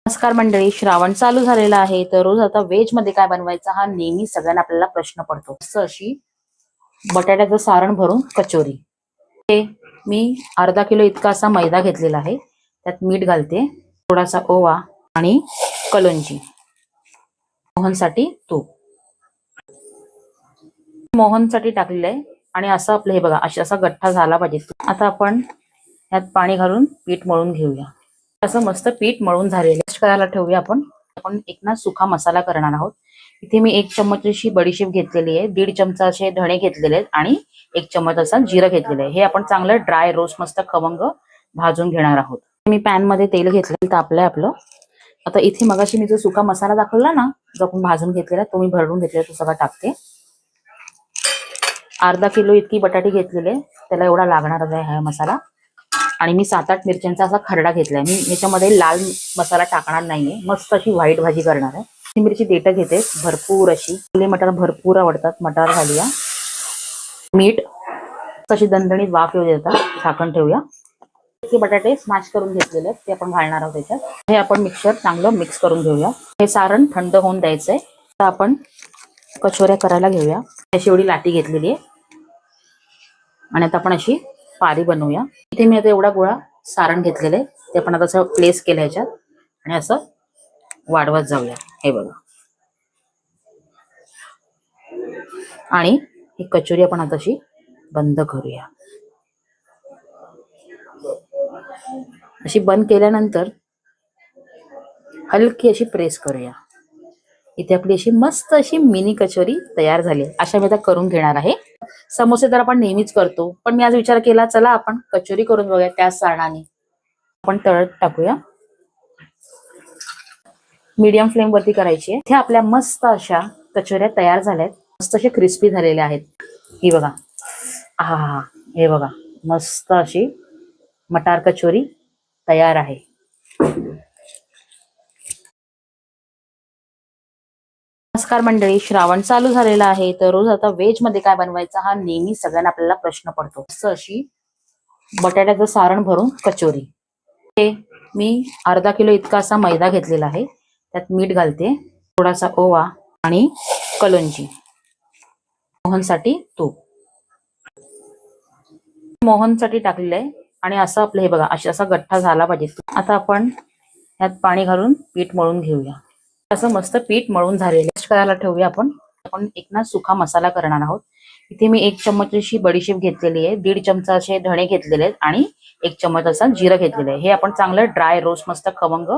नमस्कार मंडळी, श्रावण चालू झालेला आहे. तर रोज आता व्हेज मध्ये काय बनवायचा हा नेहमी सगळ्यांना आपल्याला प्रश्न पडतो. असं अशी बटाट्याचं सारण भरून कचोरी. हे मी अर्धा किलो इतका असा मैदा घेतलेला आहे. त्यात मीठ घालते, थोडासा ओवा आणि कलोंजी, मोहनसाठी तूप. मोहनसाठी टाकलेलं आहे आणि असं आपलं हे बघा असा गठ्ठा झाला पाहिजे. आता आपण यात पाणी घालून पीठ मळून घेऊया. असं मस्त पीठ मळून झालेलं करायला ठेवूया. आपण एक ना सुखा मसाला करणार आहोत. इथे मी 1 चम्मच अशी बडीशेप घेतलेली आहे, 1.5 चमचा असे धणे घेतलेले आहेत आणि 1 चम्मच असा जिरं घेतलेलं आहे. हे आपण चांगलं ड्राय रोस्ट मस्त खमंग भाजून घेणार आहोत. मी पॅन मध्ये तेल घेतलं तापलंय आपलं. आता इथे मगाशी मी जो सुका मसाला दाखवला ना, जो आपण भाजून घेतलेला तो मी भरून घेतलेला, तो सगळा टाकते. अर्धा किलो इतकी बटाटी घेतलेले, त्याला एवढा लागणार आहे हा मसाला. आणि मी 7-8 मिरच्यांचा असा खरडा घेतलाय. मी याच्यामध्ये लाल मसाला टाकणार नाहीये, मस्त अशी व्हाईट भाजी करणार आहे. मिरची देठं घेते भरपूर अशी. छोले मटार भरपूर आवडतात, मटार घालूया. मीठ, तशी दणदणीत वाफ येऊ देतात, झाकण ठेवूया. ते बटाटे स्मॅश करून घेतलेले आहेत, ते आपण घालणार आहोत त्याच्यात. हे आपण मिक्सर चांगलं मिक्स करून घेऊया. हे सारण थंड होऊन द्यायचंय. तर आपण कचोऱ्या करायला घेऊया. अशी एवढी लाटी घेतलेली आहे आणि आता आपण अशी पारी बनवूया. इथे मी आता एवढा गोळा सारण घेतलेलं आहे, ते आपण आता असं प्लेस केलं ह्याच्यात आणि असं वाढवत जाऊया. हे बघा, आणि ही कचोरी आपण आता अशी बंद करूया. अशी बंद केल्यानंतर हलकी अशी प्रेस करूया. इथे आपली अशी मस्त अशी मिनी कचोरी तयार झाली. अशा मी आता करून घेणार आहे. समोसे तर आपण नेहमीच करतो, पण मी आज विचार केला चला आपण कचोरी करून बघूया. त्याच सारणाने आपण तळत टाकूया. मीडियम फ्लेम वरती करायची आहे. इथे आपल्या मस्त अशा कचोऱ्या तयार झाल्यात, मस्त अशा क्रिस्पी झालेल्या आहेत. ही बघा, आहा, हे बघा, मस्त अशी मटार कचोरी तयार आहे. नमस्कार मंडळी, श्रावण चालू झालेला आहे. तर रोज आता व्हेज मध्ये काय बनवायचा हा नेहमी सगळ्यांना आपल्याला प्रश्न पडतो. असं अशी बटाट्याचं सारण भरून कचोरी. हे मी अर्धा किलो इतका असा मैदा घेतलेला आहे. त्यात मीठ घालते, थोडासा ओवा आणि कलोंजी, मोहनसाठी तूप. मोहनसाठी टाकलेलं आहे आणि असं आपलं हे बघा असा गठ्ठा झाला पाहिजे. आता आपण यात पाणी घालून पीठ मळून घेऊया. असं मस्त पीठ मळून झालेलं करायला ठेवूया. आपण एक ना सुखा मसाला करणार आहोत. इथे मी 1 चम्मच अशी बडीशेप घेतलेली आहे, 1.5 चमचा असे धणे घेतलेले आहेत आणि 1 चम्मच असा जिरं घेतलेलं आहे. हे आपण चांगलं ड्राय रोस्ट मस्त खमंग